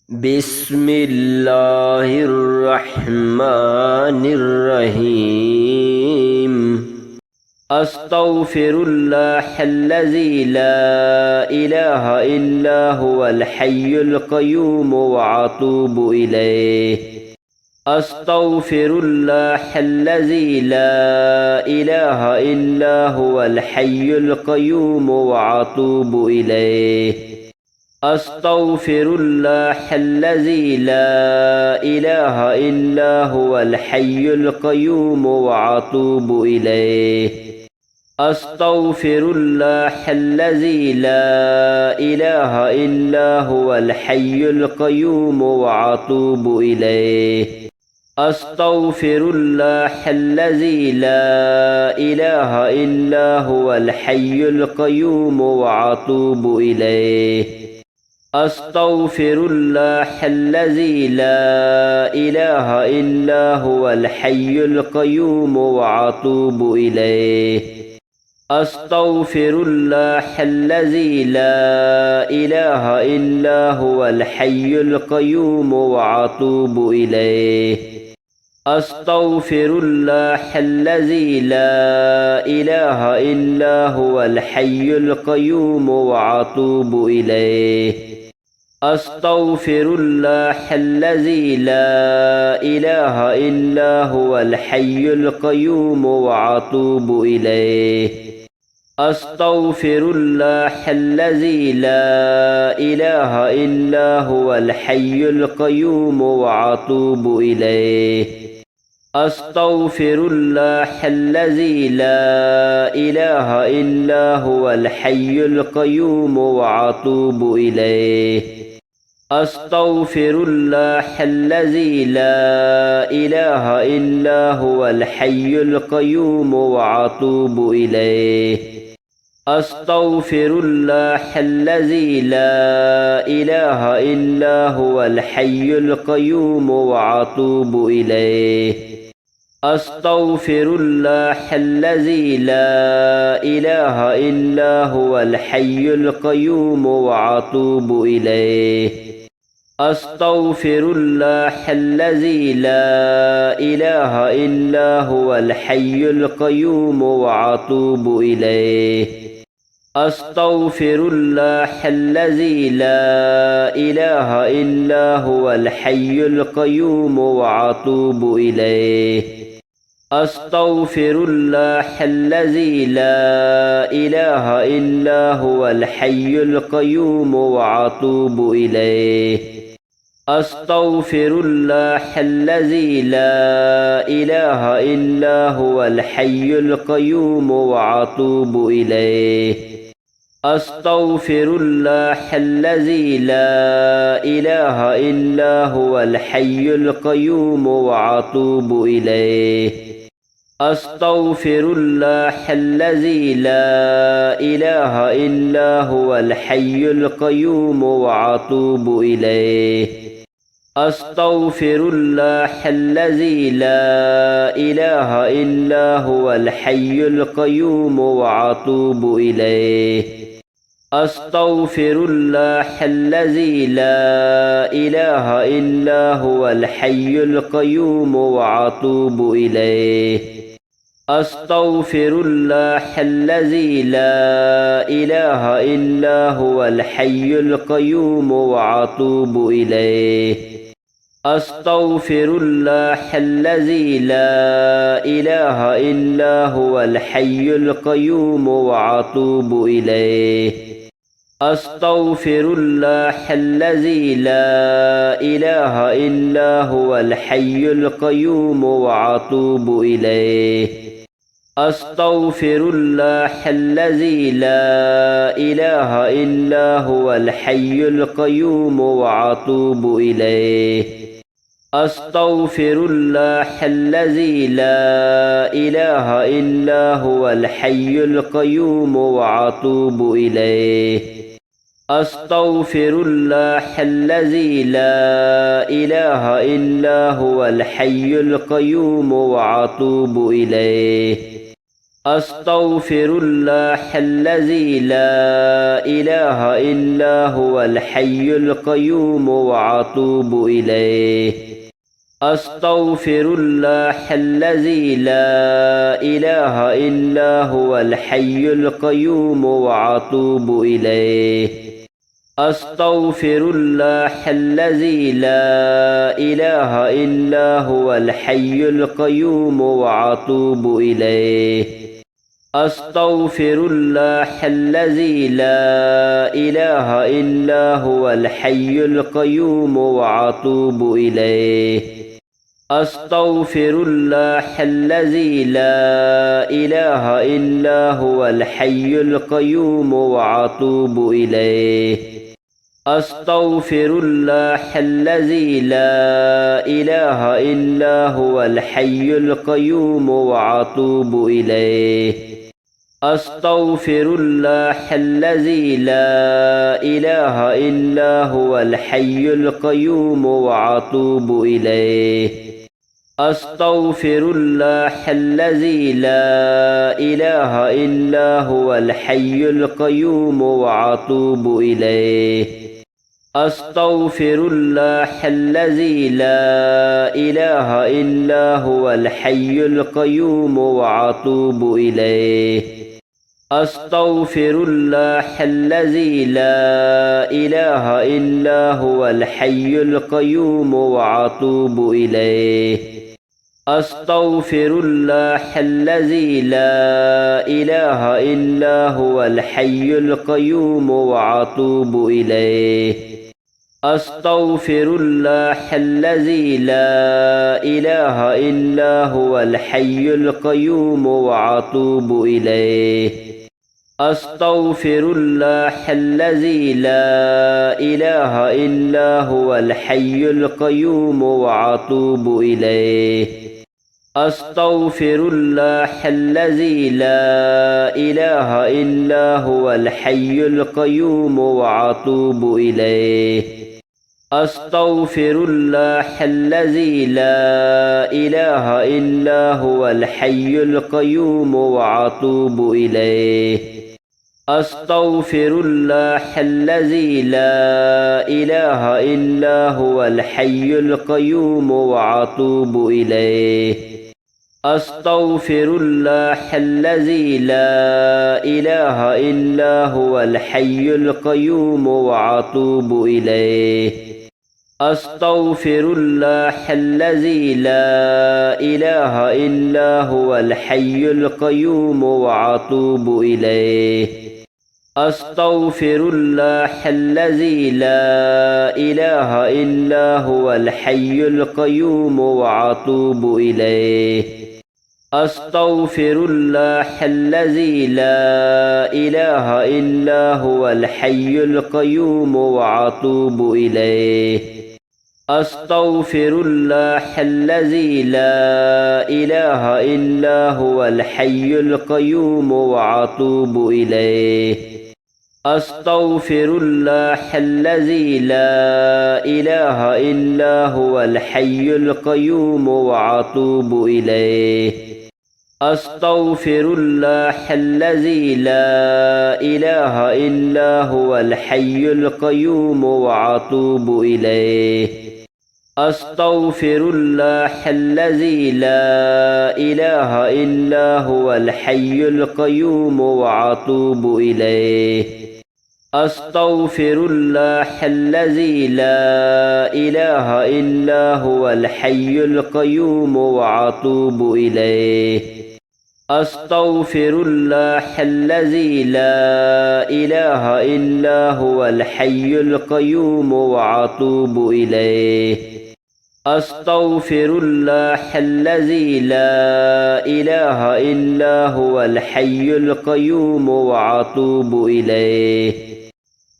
بسم الله الرحمن الرحيم أستغفر الله الذي لا إله إلا هو الحي القيوم وأتوب إليه أستغفر الله الذي لا إله إلا هو الحي القيوم وأتوب إليه أستغفر الله الذي لا إله إلا هو الحي القيوم وأتوب إليه أستغفر الله الذي لا إله إلا هو الحي القيوم وأتوب إليه أستغفر الله الذي لا إله إلا هو الحي القيوم وأتوب إليه أستغفر الله الذي لا إله إلا هو الحي القيوم وأتوب إليه أستغفر الله الذي لا إله إلا هو الحي القيوم وأتوب إليه أستغفر الله الذي لا إله إلا هو الحي القيوم وأتوب إليه أستغفر الله الذي لا إله إلا هو الحي القيوم وأتوب إليه أستغفر الله الذي لا إله إلا هو الحي القيوم وأتوب إليه أستغفر الله الذي لا إله إلا هو الحي القيوم وأتوب إليه أستغفر الله الذي لا إله إلا هو الحي القيوم وأتوب إليه أستغفر الله الذي لا إله إلا هو الحي القيوم وأتوب إليه أستغفر الله الذي لا إله إلا هو الحي القيوم وأتوب إليه أستغفر الله الذي لا إله إلا هو الحي القيوم وأتوب إليه أستغفر الله الذي لا إله إلا هو الحي القيوم وأتوب إليه أستغفر الله الذي لا إله إلا هو الحي القيوم وأتوب إليه أستغفر الله الذي لا إله إلا هو الحي القيوم وأتوب إليه أستغفر الله الذي لا إله إلا هو الحي القيوم وأتوب إليه أستغفر الله الذي لا إله إلا هو الحي القيوم وأتوب إليه أستغفر الله الذي لا إله إلا هو الحي القيوم وأتوب إليه أستغفر الله الذي لا إله إلا هو الحي القيوم وأتوب إليه أستغفر الله الذي لا إله إلا هو الحي القيوم وأتوب إليه أستغفر الله الذي لا إله إلا هو الحي القيوم وأتوب إليه أستغفر الله الذي لا إله إلا هو الحي القيوم وأتوب إليه أستغفر الله الذي لا إله إلا هو الحي القيوم وأتوب إليه أستغفر الله الذي لا إله إلا هو الحي القيوم وأتوب إليه أستغفر الله الذي لا إله إلا هو الحي القيوم وأتوب إليه أستغفر الله الذي لا إله إلا هو الحي القيوم وأتوب إليه أستغفر الله الذي لا إله إلا هو الحي القيوم وأتوب إليه أستغفر الله الذي لا إله إلا هو الحي القيوم وأتوب إليه أستغفر الله الذي لا إله إلا هو الحي القيوم وأتوب إليه أستغفر الله الذي لا إله إلا هو الحي القيوم وأتوب إليه أستغفر الله الذي لا إله إلا هو الحي القيوم وأتوب إليه أستغفر الله الذي لا إله إلا هو الحي القيوم وأتوب إليه أستغفر الله الذي لا إله إلا هو الحي القيوم وأتوب إليه أستغفر الله الذي لا إله إلا هو الحي القيوم وأتوب إليه أستغفر الله الذي لا إله إلا هو الحي القيوم وأتوب إليه أستغفر الله الذي لا إله إلا هو الحي القيوم وأتوب إليه أستغفر الله الذي لا إله إلا هو الحي القيوم وأتوب إليه أستغفر الله الذي لا إله إلا هو الحي القيوم وأتوب إليه أستغفر الله الذي لا إله إلا هو الحي القيوم وأتوب إليه أستغفر الله الذي لا إله إلا هو الحي القيوم وأتوب إليه أستغفر الله الذي لا إله إلا هو الحي القيوم وأتوب إليه أستغفر الله الذي لا إله إلا هو الحي القيوم وأتوب إليه أستغفر الله الذي لا إله إلا هو الحي القيوم وأتوب إليه أستغفر الله الذي لا إله إلا هو الحي القيوم وأتوب إليه أستغفر الله الذي لا إله إلا هو الحي القيوم وأتوب إليه أستغفر الله الذي لا إله إلا هو الحي القيوم وأتوب إليه أستغفر الله الذي لا إله إلا هو الحي القيوم وأتوب إليه أستغفر الله الذي لا إله إلا هو الحي القيوم وأتوب إليه أستغفر الله الذي لا إله إلا هو الحي القيوم وأتوب إليه أستغفر الله الذي لا إله إلا هو الحي القيوم وأتوب إليه أستغفر الله الذي لا إله إلا هو الحي القيوم وأتوب إليه أستغفر الله الذي لا إله إلا هو الحي القيوم وأتوب إليه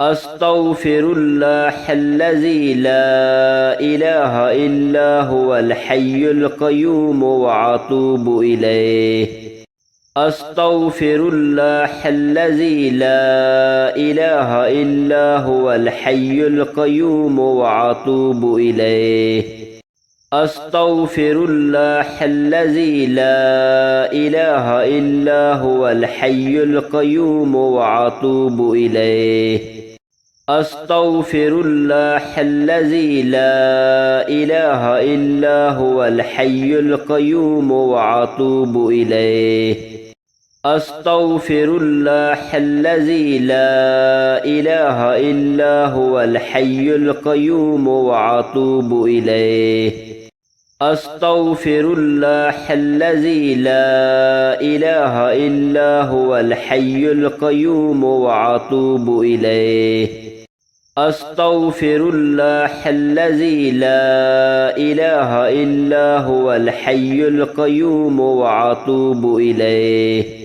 أستغفر الله الذي لا إله إلا هو الحي القيوم وأتوب إليه أستغفر الله الذي لا إله إلا هو الحي القيوم وأتوب إليه أستغفر الله الذي لا إله إلا هو الحي القيوم وأتوب إليه أستغفر الله الذي لا إله إلا هو الحي القيوم وأتوب إليه أستغفر الله الذي لا إله إلا هو الحي القيوم وأتوب إليه أستغفر الله الذي لا إله إلا هو الحي القيوم وأتوب إليه أستغفر الله الذي لا إله إلا هو الحي القيوم وأتوب إليه